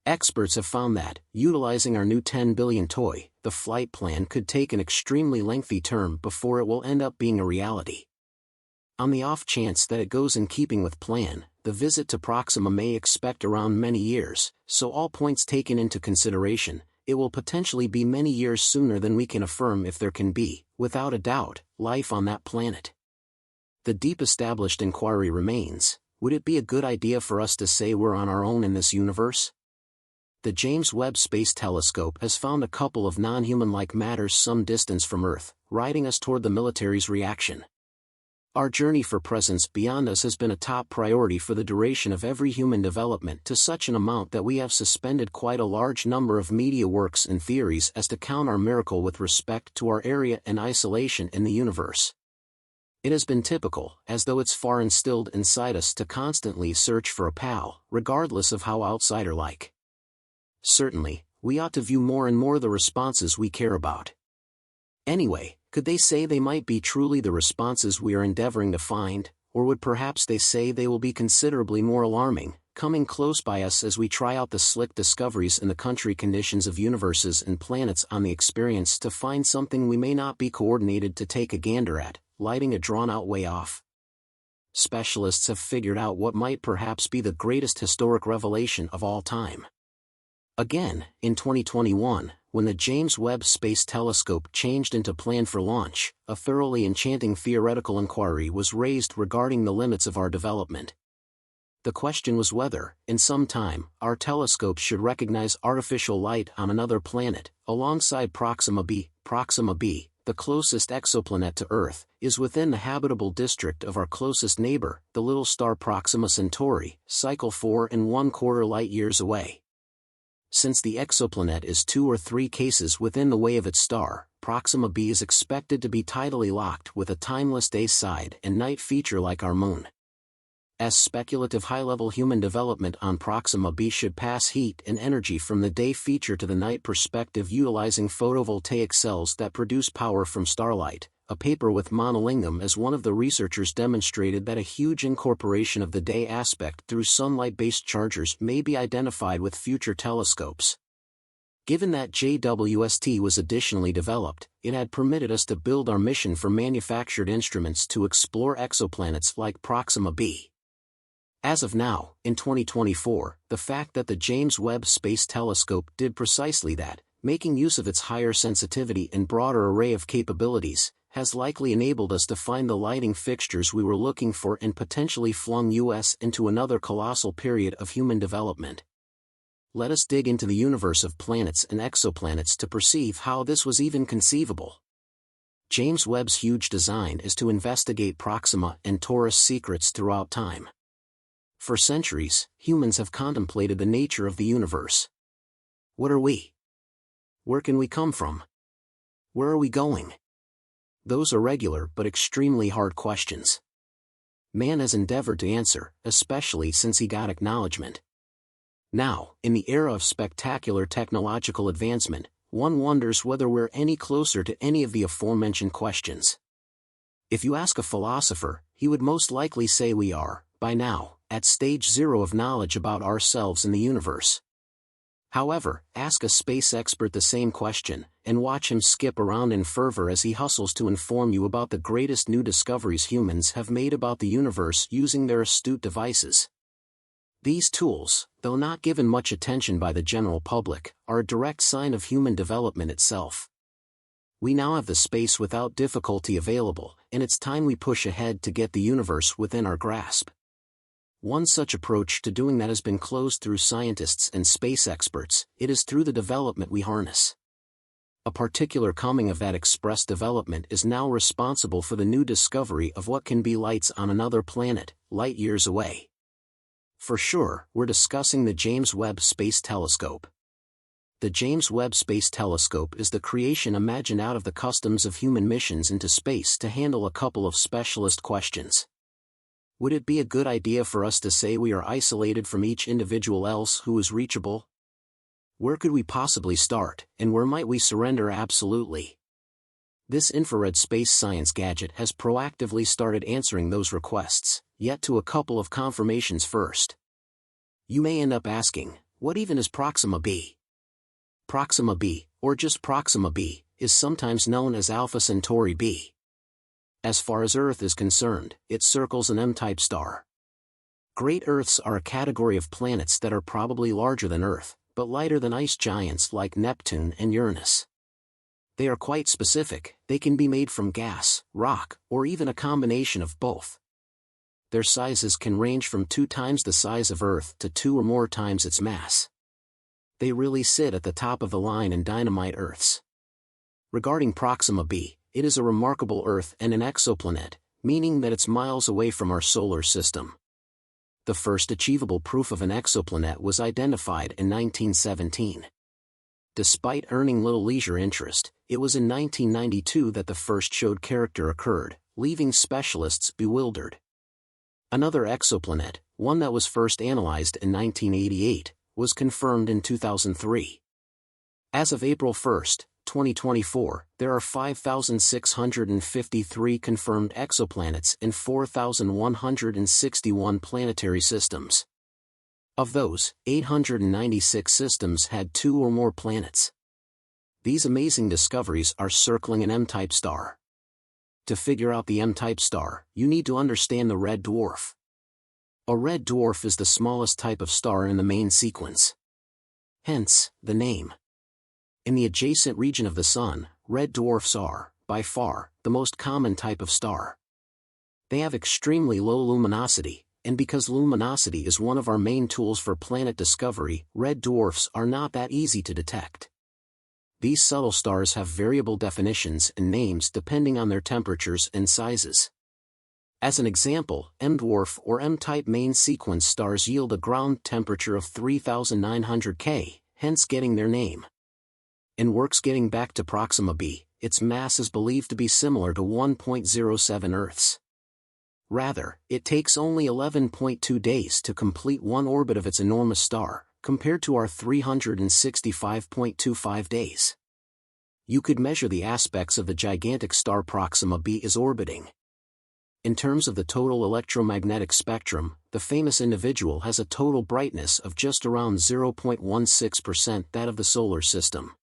Experts have found that, utilizing our new 10 billion toy, the flight plan could take an extremely lengthy term before it will end up being a reality. On the off chance that it goes in keeping with plan, the visit to Proxima may expect around many years, so all points taken into consideration, it will potentially be many years sooner than we can affirm if there can be, without a doubt, life on that planet. The deep established inquiry remains, would it be a good idea for us to say we're on our own in this universe? The James Webb Space Telescope has found a couple of non-human-like matters some distance from Earth, riding us toward the military's reaction. Our journey for presence beyond us has been a top priority for the duration of every human development to such an amount that we have suspended quite a large number of media works and theories as to count our miracle with respect to our area and isolation in the universe. It has been typical, as though it's far instilled inside us to constantly search for a pal, regardless of how outsider-like. Certainly, we ought to view more and more the responses we care about. Anyway, could they say they might be truly the responses we are endeavoring to find, or would perhaps they say they will be considerably more alarming, coming close by us as we try out the slick discoveries in the country conditions of universes and planets on the experience to find something we may not be coordinated to take a gander at, lighting a drawn-out way off? Specialists have figured out what might perhaps be the greatest historic revelation of all time. Again, in 2021, when the James Webb Space Telescope changed into plan for launch, a thoroughly enchanting theoretical inquiry was raised regarding the limits of our development. The question was whether, in some time, our telescope should recognize artificial light on another planet, alongside Proxima b. Proxima b, the closest exoplanet to Earth, is within the habitable district of our closest neighbor, the little star Proxima Centauri, cycle 4 1/4 light-years away. Since the exoplanet is 2 or 3 cases within the way of its star, Proxima b is expected to be tidally locked with a timeless day-side and night feature like our Moon. As speculative high-level human development on Proxima b should pass heat and energy from the day feature to the night perspective utilizing photovoltaic cells that produce power from starlight, a paper with monolingam as one of the researchers demonstrated that a huge incorporation of the day aspect through sunlight-based chargers may be identified with future telescopes. Given that JWST was additionally developed, it had permitted us to build our mission for manufactured instruments to explore exoplanets like Proxima b. As of now, in 2024, the fact that the James Webb Space Telescope did precisely that, making use of its higher sensitivity and broader array of capabilities, has likely enabled us to find the lighting fixtures we were looking for and potentially flung us into another colossal period of human development. Let us dig into the universe of planets and exoplanets to perceive how this was even conceivable. James Webb's huge design is to investigate Proxima and Taurus secrets throughout time. For centuries, humans have contemplated the nature of the universe. What are we? Where can we come from? Where are we going? Those are regular but extremely hard questions. Man has endeavored to answer, especially since he got acknowledgement. Now, in the era of spectacular technological advancement, one wonders whether we're any closer to any of the aforementioned questions. If you ask a philosopher, he would most likely say we are, by now, at stage 0 of knowledge about ourselves and the universe. However, ask a space expert the same question, and watch him skip around in fervor as he hustles to inform you about the greatest new discoveries humans have made about the universe using their astute devices. These tools, though not given much attention by the general public, are a direct sign of human development itself. We now have the space without difficulty available, and it's time we push ahead to get the universe within our grasp. One such approach to doing that has been closed through scientists and space experts. It is through the development we harness. A particular coming of that express development is now responsible for the new discovery of what can be lights on another planet, light years away. For sure, we're discussing the James Webb Space Telescope. The James Webb Space Telescope is the creation imagined out of the customs of human missions into space to handle a couple of specialist questions. Would it be a good idea for us to say we are isolated from each individual else who is reachable? Where could we possibly start, and where might we surrender absolutely? This infrared space science gadget has proactively started answering those requests, yet to a couple of confirmations first. You may end up asking, What even is Proxima b? Proxima b, or just Proxima b, is sometimes known as Alpha Centauri b. As far as Earth is concerned, it circles an M-type star. Great Earths are a category of planets that are probably larger than Earth, but lighter than ice giants like Neptune and Uranus. They are quite specific. They can be made from gas, rock, or even a combination of both. Their sizes can range from 2 times the size of Earth to 2 or more times its mass. They really sit at the top of the line in dynamite Earths. Regarding Proxima b, it is a remarkable Earth and an exoplanet, meaning that it's miles away from our solar system. The first achievable proof of an exoplanet was identified in 1917. Despite earning little leisure interest, it was in 1992 that the first showed character occurred, leaving specialists bewildered. Another exoplanet, one that was first analyzed in 1988, was confirmed in 2003. As of April 1, 2024, there are 5,653 confirmed exoplanets in 4,161 planetary systems. Of those, 896 systems had 2 or more planets. These amazing discoveries are circling an M-type star. To figure out the M-type star, you need to understand the red dwarf. A red dwarf is the smallest type of star in the main sequence. Hence, the name. In the adjacent region of the Sun, red dwarfs are, by far, the most common type of star. They have extremely low luminosity, and because luminosity is one of our main tools for planet discovery, red dwarfs are not that easy to detect. These subtle stars have variable definitions and names depending on their temperatures and sizes. As an example, M-dwarf or M-type main sequence stars yield a ground temperature of 3,900 K, hence getting their name. In works getting back to Proxima b, its mass is believed to be similar to 1.07 Earths. Rather, it takes only 11.2 days to complete one orbit of its enormous star, compared to our 365.25 days. You could measure the aspects of the gigantic star Proxima b is orbiting. In terms of the total electromagnetic spectrum, the famous individual has a total brightness of just around 0.16% that of the solar system.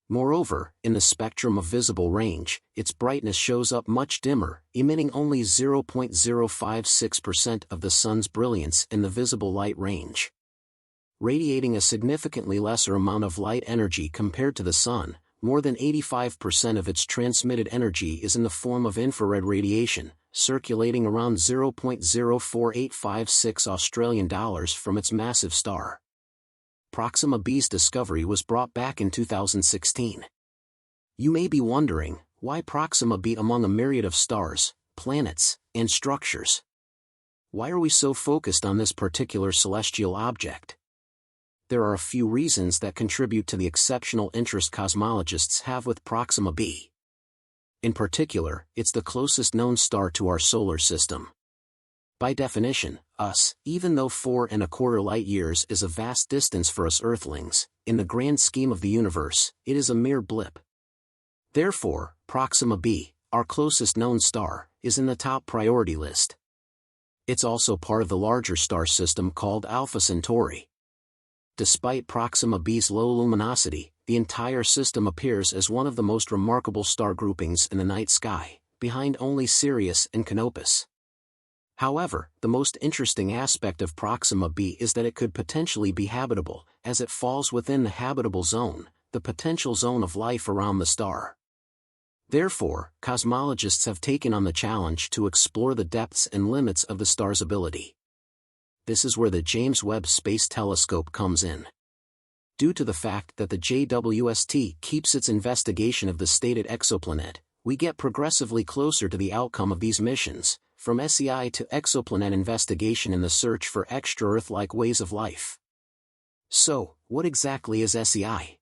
Moreover, in the spectrum of visible range, its brightness shows up much dimmer, emitting only 0.056% of the Sun's brilliance in the visible light range. Radiating a significantly lesser amount of light energy compared to the Sun, more than 85% of its transmitted energy is in the form of infrared radiation, circulating around 0.04856 Australian dollars from its massive star. Proxima b's discovery was brought back in 2016. You may be wondering, why Proxima b among a myriad of stars, planets, and structures? Why are we so focused on this particular celestial object? There are a few reasons that contribute to the exceptional interest cosmologists have with Proxima b. In particular, it's the closest known star to our solar system. By definition, even though 4¼ light-years is a vast distance for us Earthlings, in the grand scheme of the universe, it is a mere blip. Therefore, Proxima b, our closest known star, is in the top priority list. It's also part of the larger star system called Alpha Centauri. Despite Proxima b's low luminosity, the entire system appears as one of the most remarkable star groupings in the night sky, behind only Sirius and Canopus. However, the most interesting aspect of Proxima b is that it could potentially be habitable, as it falls within the habitable zone, the potential zone of life around the star. Therefore, cosmologists have taken on the challenge to explore the depths and limits of the star's ability. This is where the James Webb Space Telescope comes in. Due to the fact that the JWST keeps its investigation of the stated exoplanet, we get progressively closer to the outcome of these missions, from SEI to exoplanet investigation in the search for extra-Earth-like ways of life. So, what exactly is SEI?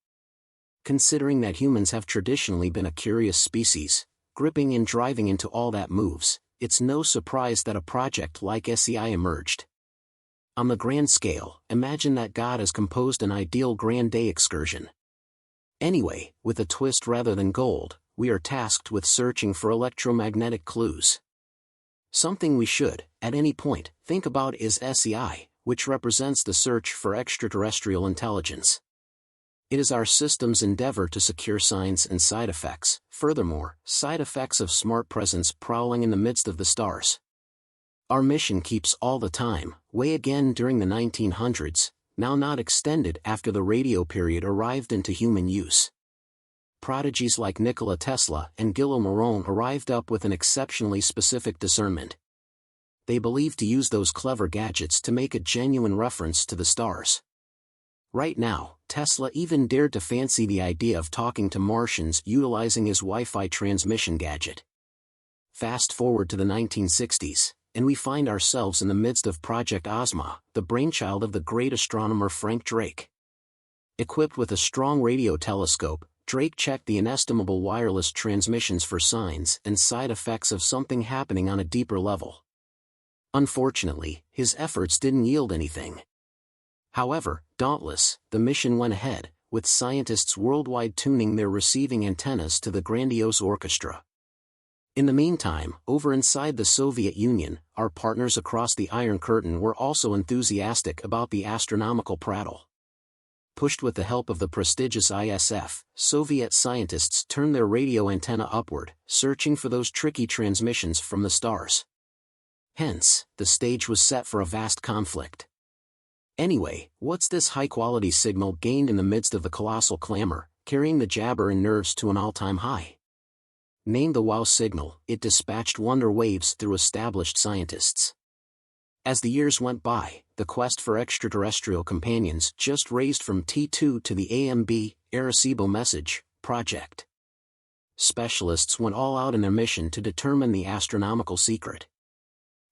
Considering that humans have traditionally been a curious species, gripping and driving into all that moves, it's no surprise that a project like SEI emerged. On the grand scale, imagine that God has composed an ideal grand day excursion. Anyway, with a twist rather than gold, we are tasked with searching for electromagnetic clues. Something we should, at any point, think about is SEI, which represents the search for extraterrestrial intelligence. It is our system's endeavor to secure signs and side effects, furthermore, side effects of smart presence prowling in the midst of the stars. Our mission keeps all the time, way again during the 1900s, now not extended after the radio period arrived into human use. Prodigies like Nikola Tesla and Gilles Moron arrived up with an exceptionally specific discernment. They believed to use those clever gadgets to make a genuine reference to the stars. Right now, Tesla even dared to fancy the idea of talking to Martians utilizing his Wi-Fi transmission gadget. Fast forward to the 1960s, and we find ourselves in the midst of Project Ozma, the brainchild of the great astronomer Frank Drake. Equipped with a strong radio telescope, Drake checked the inestimable wireless transmissions for signs and side effects of something happening on a deeper level. Unfortunately, his efforts didn't yield anything. However, dauntless, the mission went ahead, with scientists worldwide tuning their receiving antennas to the grandiose orchestra. In the meantime, over inside the Soviet Union, our partners across the Iron Curtain were also enthusiastic about the astronomical prattle. Pushed with the help of the prestigious ISF, Soviet scientists turned their radio antenna upward, searching for those tricky transmissions from the stars. Hence, the stage was set for a vast conflict. Anyway, what's this high-quality signal gained in the midst of the colossal clamor, carrying the jabber and nerves to an all-time high? Named the WOW signal, it dispatched wonder waves through established scientists. As the years went by, the quest for extraterrestrial companions just raised from T2 to the AMB, Arecibo Message, project. Specialists went all out in their mission to determine the astronomical secret.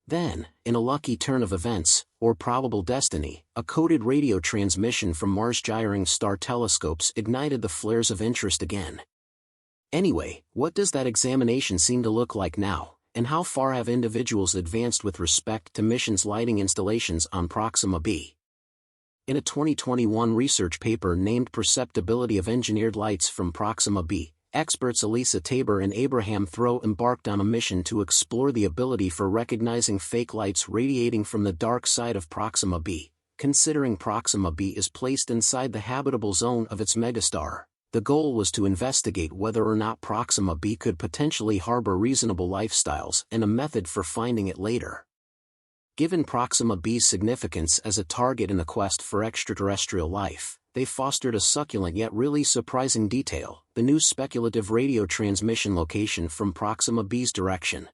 Then, in a lucky turn of events, or probable destiny, a coded radio transmission from Mars-gyring star telescopes ignited the flares of interest again. Anyway, what does that examination seem to look like now, and how far have individuals advanced with respect to missions lighting installations on Proxima b? In a 2021 research paper named Perceptibility of Engineered Lights from Proxima b, experts Elisa Tabor and Abraham Throw embarked on a mission to explore the ability for recognizing fake lights radiating from the dark side of Proxima b. Considering Proxima b is placed inside the habitable zone of its megastar, the goal was to investigate whether or not Proxima b could potentially harbor reasonable lifestyles and a method for finding it later. Given Proxima b's significance as a target in the quest for extraterrestrial life, they fostered a succulent yet really surprising detail: the new speculative radio transmission location from Proxima b's direction.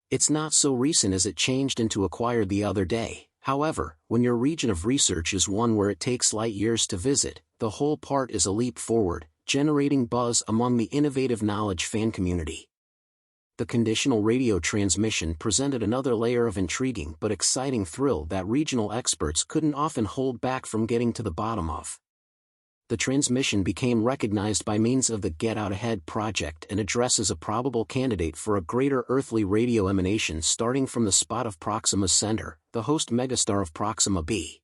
It's not so recent as it changed into acquired the other day. However, when your region of research is one where it takes light years to visit, the whole part is a leap forward, generating buzz among the innovative knowledge fan community. The conditional radio transmission presented another layer of intriguing but exciting thrill that regional experts couldn't often hold back from getting to the bottom of. The transmission became recognized by means of the Get Out Ahead project and addresses a probable candidate for a greater earthly radio emanation starting from the spot of Proxima's center, the host megastar of Proxima b.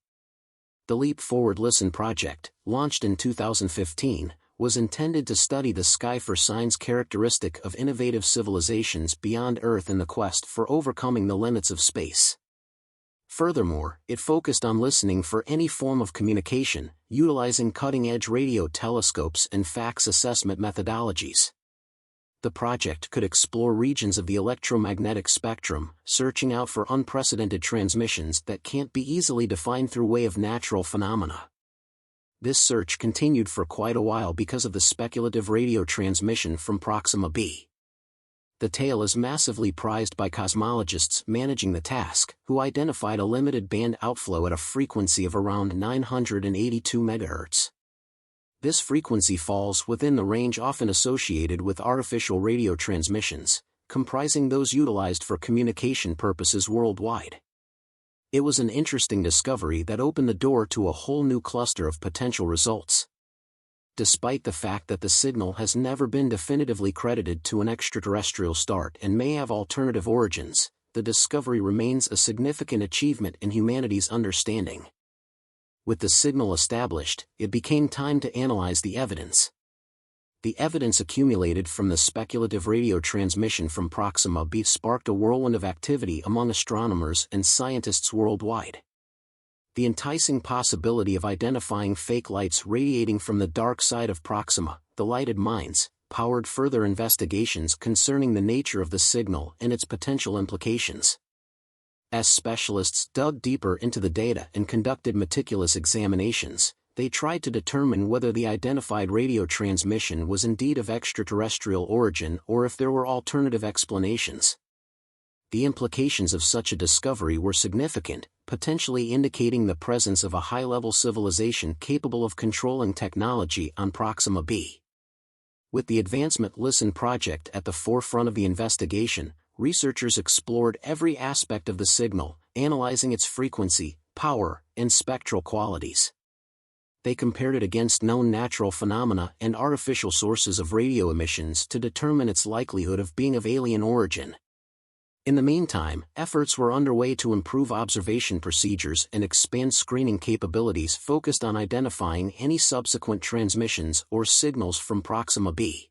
The Leap Forward Listen project, launched in 2015, was intended to study the sky for signs characteristic of innovative civilizations beyond Earth in the quest for overcoming the limits of space. Furthermore, it focused on listening for any form of communication, utilizing cutting-edge radio telescopes and fax assessment methodologies. The project could explore regions of the electromagnetic spectrum, searching out for unprecedented transmissions that can't be easily defined through way of natural phenomena. This search continued for quite a while because of the speculative radio transmission from Proxima b. The tale is massively prized by cosmologists managing the task, who identified a limited band outflow at a frequency of around 982 MHz. This frequency falls within the range often associated with artificial radio transmissions, comprising those utilized for communication purposes worldwide. It was an interesting discovery that opened the door to a whole new cluster of potential results. Despite the fact that the signal has never been definitively credited to an extraterrestrial start and may have alternative origins, the discovery remains a significant achievement in humanity's understanding. With the signal established, it became time to analyze the evidence. The evidence accumulated from the speculative radio transmission from Proxima b sparked a whirlwind of activity among astronomers and scientists worldwide. The enticing possibility of identifying fake lights radiating from the dark side of Proxima, the lighted mines, powered further investigations concerning the nature of the signal and its potential implications. As specialists dug deeper into the data and conducted meticulous examinations, they tried to determine whether the identified radio transmission was indeed of extraterrestrial origin or if there were alternative explanations. The implications of such a discovery were significant, potentially indicating the presence of a high-level civilization capable of controlling technology on Proxima b. With the Advancement Listen project at the forefront of the investigation, researchers explored every aspect of the signal, analyzing its frequency, power, and spectral qualities. They compared it against known natural phenomena and artificial sources of radio emissions to determine its likelihood of being of alien origin. In the meantime, efforts were underway to improve observation procedures and expand screening capabilities focused on identifying any subsequent transmissions or signals from Proxima b.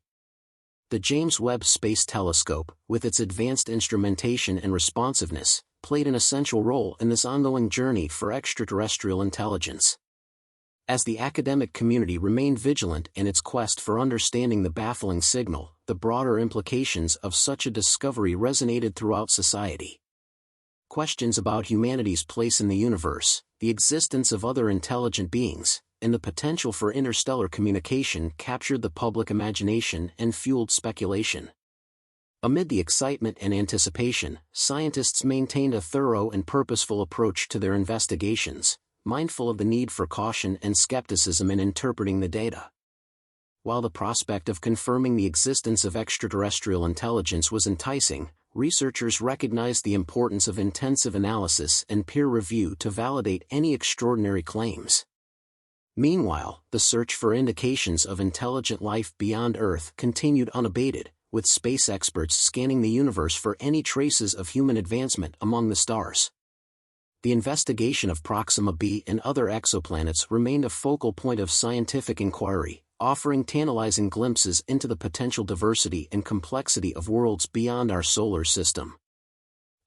The James Webb Space Telescope, with its advanced instrumentation and responsiveness, played an essential role in this ongoing journey for extraterrestrial intelligence. As the academic community remained vigilant in its quest for understanding the baffling signal, the broader implications of such a discovery resonated throughout society. Questions about humanity's place in the universe, the existence of other intelligent beings, and the potential for interstellar communication captured the public imagination and fueled speculation. Amid the excitement and anticipation, scientists maintained a thorough and purposeful approach to their investigations, mindful of the need for caution and skepticism in interpreting the data. While the prospect of confirming the existence of extraterrestrial intelligence was enticing, researchers recognized the importance of intensive analysis and peer review to validate any extraordinary claims. Meanwhile, the search for indications of intelligent life beyond Earth continued unabated, with space experts scanning the universe for any traces of human advancement among the stars. The investigation of Proxima b and other exoplanets remained a focal point of scientific inquiry, offering tantalizing glimpses into the potential diversity and complexity of worlds beyond our solar system.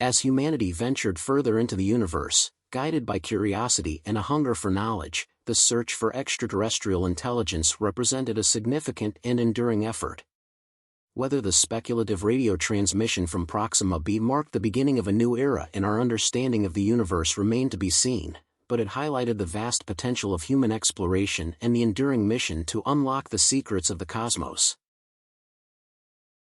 As humanity ventured further into the universe, guided by curiosity and a hunger for knowledge, the search for extraterrestrial intelligence represented a significant and enduring effort. Whether the speculative radio transmission from Proxima b marked the beginning of a new era in our understanding of the universe remained to be seen, but it highlighted the vast potential of human exploration and the enduring mission to unlock the secrets of the cosmos.